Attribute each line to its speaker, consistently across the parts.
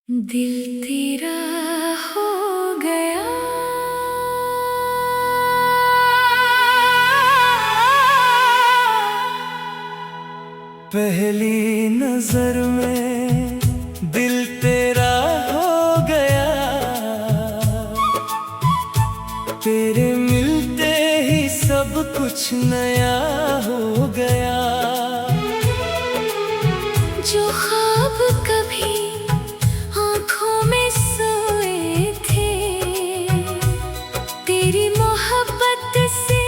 Speaker 1: दिल तेरा हो गया।
Speaker 2: पहली नजर में दिल तेरा हो गया। तेरे मिलते ही सब कुछ नया हो गया।
Speaker 1: जो ख्वाब कभी आंखों में सोए थे, तेरी मोहब्बत से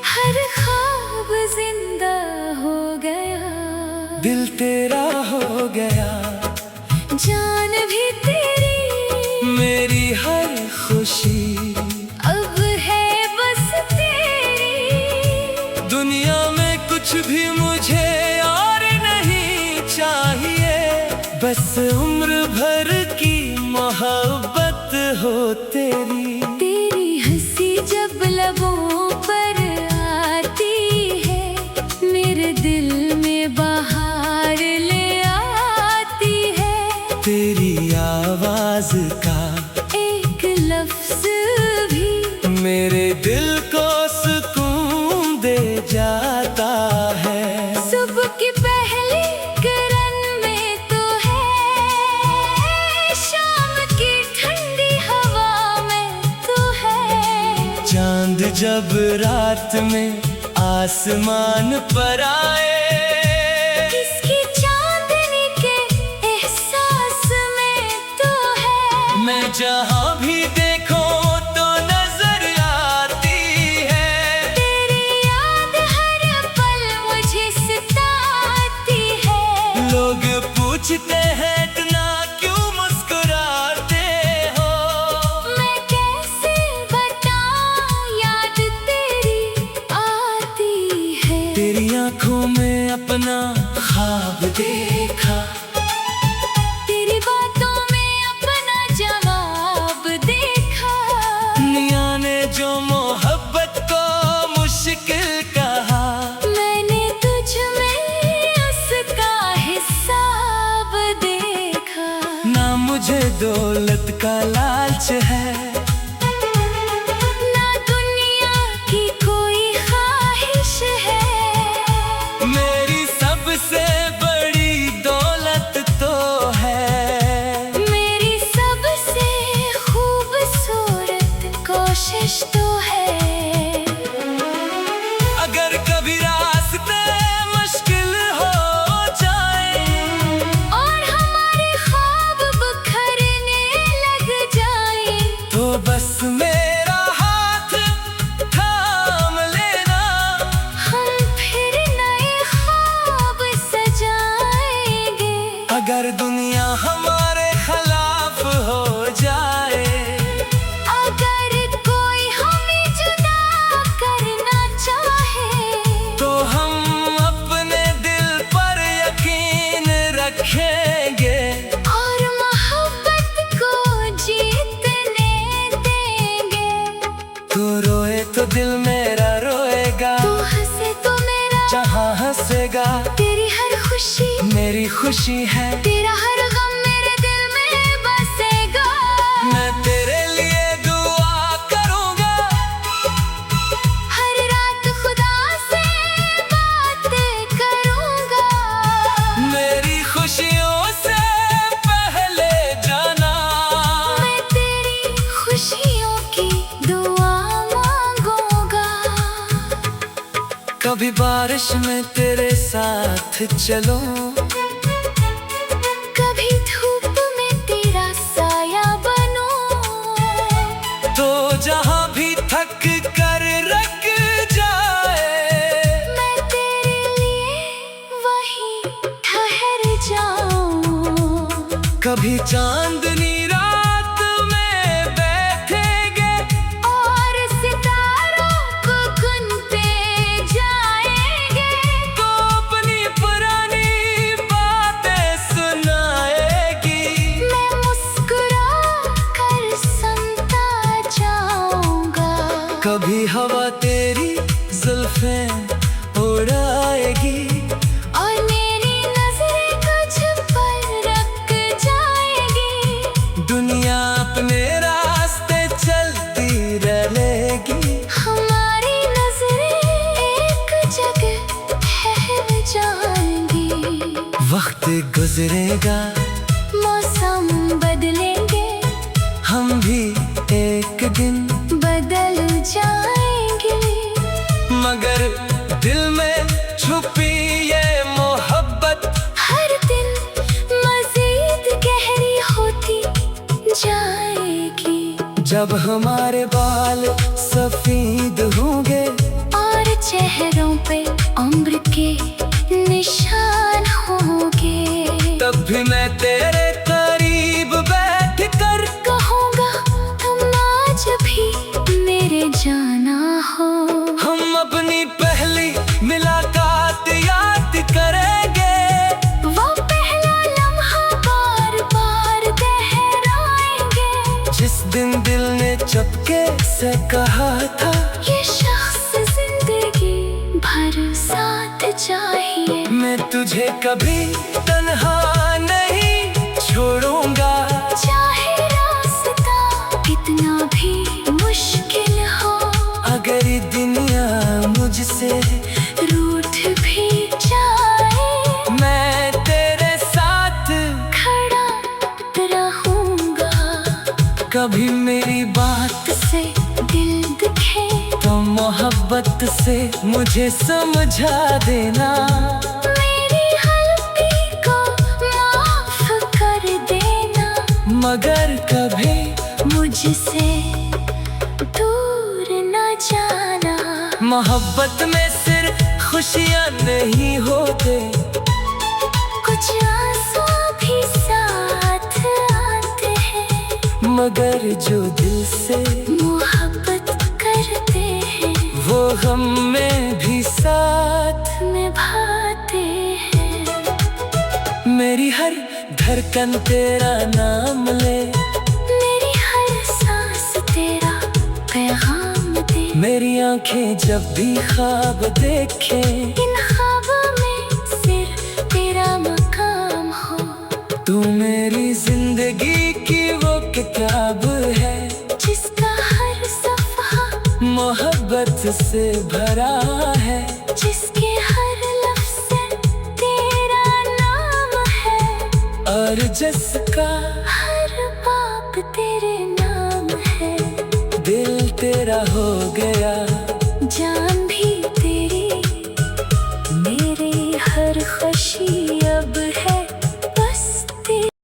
Speaker 1: हर ख्वाब जिंदा हो गया।
Speaker 2: दिल तेरा हो गया,
Speaker 1: जान भी तेरी,
Speaker 2: मेरी हर खुशी
Speaker 1: अब है बस तेरी।
Speaker 2: दुनिया में कुछ भी मुझे और नहीं चाहिए, बस उम्र भर की मोहब्बत हो तेरी।
Speaker 1: तेरी हंसी जब लबों पर आती है, मेरे दिल में बहार ले आती है।
Speaker 2: तेरी आवाज का
Speaker 1: एक लफ्ज भी
Speaker 2: मेरे दिल को सुकून दे जाता है।
Speaker 1: सुबह की पहली किरण में तो है, शाम की ठंडी हवा में तो है।
Speaker 2: चांद जब रात में आसमान पर आए,
Speaker 1: किसकी चांदनी के एहसास में तो है।
Speaker 2: मैं जहाँ भी देखूं तो नजर आती है।
Speaker 1: तेरी याद हर पल मुझे सताती है।
Speaker 2: लोग पूछते हैं इतना क्यों मुस्कुराते हो।
Speaker 1: मैं कैसे बताऊं, याद तेरी आती है।
Speaker 2: तेरी आंखों में अपना ख्वाब देखा,
Speaker 1: तेरी बातों में अपना जवाब देखा।
Speaker 2: दुनिया ने जो मोहब्बत को मुश्किल कहा,
Speaker 1: मैंने तुझ में उसका हिसाब देखा।
Speaker 2: ना मुझे दौलत का लालच है,
Speaker 1: ना दुनिया की कोई ख्वाहिश है।
Speaker 2: मेरी सबसे बड़ी दौलत तो है।
Speaker 1: मेरी सबसे खूबसूरत कोशिश तो है।
Speaker 2: अगर कभी रास्ते मुश्किल हो जाए
Speaker 1: और हमारे ख्वाब बिखरने लग जाए,
Speaker 2: तो बस मेरा हाथ थाम लेना।
Speaker 1: हम फिर नए ख्वाब सजाएंगे।
Speaker 2: अगर दुनिया हमारे खिलाफ हो जाए,
Speaker 1: अगर कोई हमें जुदा करना चाहे,
Speaker 2: तो हम अपने दिल पर यकीन रखेंगे।
Speaker 1: और मोहब्बत को जीतने देंगे।
Speaker 2: तू रोए तो दिल मेरा रोएगा,
Speaker 1: तू हंसे तो मेरा
Speaker 2: जहाँ हंसेगा
Speaker 1: तेरी हर खुशी
Speaker 2: मेरी खुशी है।
Speaker 1: तेरा हर गम मेरे दिल में बसेगा।
Speaker 2: मैं तेरे लिए दुआ करूँगा,
Speaker 1: हर रात खुदा से बातें करूँगा।
Speaker 2: मेरी खुशियों से पहले जाना।
Speaker 1: मैं तेरी खुशियों की दुआ मांगूंगा।
Speaker 2: कभी बारिश में तेरे साथ चलूं,
Speaker 1: कभी धूप में तेरा साया बनूं।
Speaker 2: तो जहाँ भी थक कर रख जाए,
Speaker 1: मैं तेरे लिए वहीं ठहर जाऊं।
Speaker 2: कभी चांदनी रात में बैठेंगे
Speaker 1: और सितारों को गिनते जाएंगे।
Speaker 2: तो अपनी पुरानी बातें सुनाएगी।
Speaker 1: मैं मुस्कुरा कर सुनता जाऊंगा।
Speaker 2: कभी हवा तेरी जुल्फें उड़ाएगी,
Speaker 1: और मेरी नजरें कुछ पल रख जाएगी।
Speaker 2: गुजरेगा,
Speaker 1: मौसम बदलेंगे,
Speaker 2: हम भी एक दिन
Speaker 1: बदल जाएंगे।
Speaker 2: मगर दिल में छुपी ये मोहब्बत
Speaker 1: हर दिन मजीद गहरी होती जाएगी।
Speaker 2: जब हमारे बाल सफेद होंगे
Speaker 1: और चेहरों पे उम्र के निशान होंगे,
Speaker 2: तब भी मैं तेरे करीब बैठ कर
Speaker 1: कहूँगा तुम आज भी मेरे जाना हो।
Speaker 2: हम अपनी पहली मुलाकात याद करेंगे,
Speaker 1: वो पहला लम्हा बार बार दोहराएंगे।
Speaker 2: जिस दिन दिल ने चुपके से कहा था
Speaker 1: ये शख्स जिंदगी भर साथ चाहिए।
Speaker 2: मैं तुझे कभी तन्हा नहीं छोड़ूंगा,
Speaker 1: चाहे रास्ता कितना भी मुश्किल हो,
Speaker 2: अगर ये दुनिया मुझसे
Speaker 1: रूठ भी जाए,
Speaker 2: मैं तेरे साथ
Speaker 1: खड़ा रहूंगा।
Speaker 2: कभी मेरी बात
Speaker 1: से दिल दुखे,
Speaker 2: तो मोहब्बत से मुझे समझा देना,
Speaker 1: मेरी गलती को माफ कर देना।
Speaker 2: मगर कभी
Speaker 1: मुझसे दूर न जाना।
Speaker 2: मोहब्बत में सिर्फ खुशियाँ नहीं होते,
Speaker 1: कुछ आंसू भी साथ आते हैं,
Speaker 2: मगर जो दिल से
Speaker 1: मोहब्बत करते हैं
Speaker 2: वो हम में भी साथ
Speaker 1: निभाते हैं।
Speaker 2: मेरी हर धड़कन तेरा नाम ले,
Speaker 1: मेरी हर सांस तेरा पैगाम दे,
Speaker 2: मेरी आंखें जब भी ख्वाब देखे
Speaker 1: इन ख्वाबों में सिर्फ तेरा मकाम हो।
Speaker 2: तू मेरी जिंदगी की वो किताब है,
Speaker 1: जिसका हर सफ़हा
Speaker 2: मोहब्बत से भरा है,
Speaker 1: जिसके हर लफ्ज़ में तेरा नाम है,
Speaker 2: और जिसका
Speaker 1: हर बाप तेरे नाम है।
Speaker 2: दिल तेरा हो गया।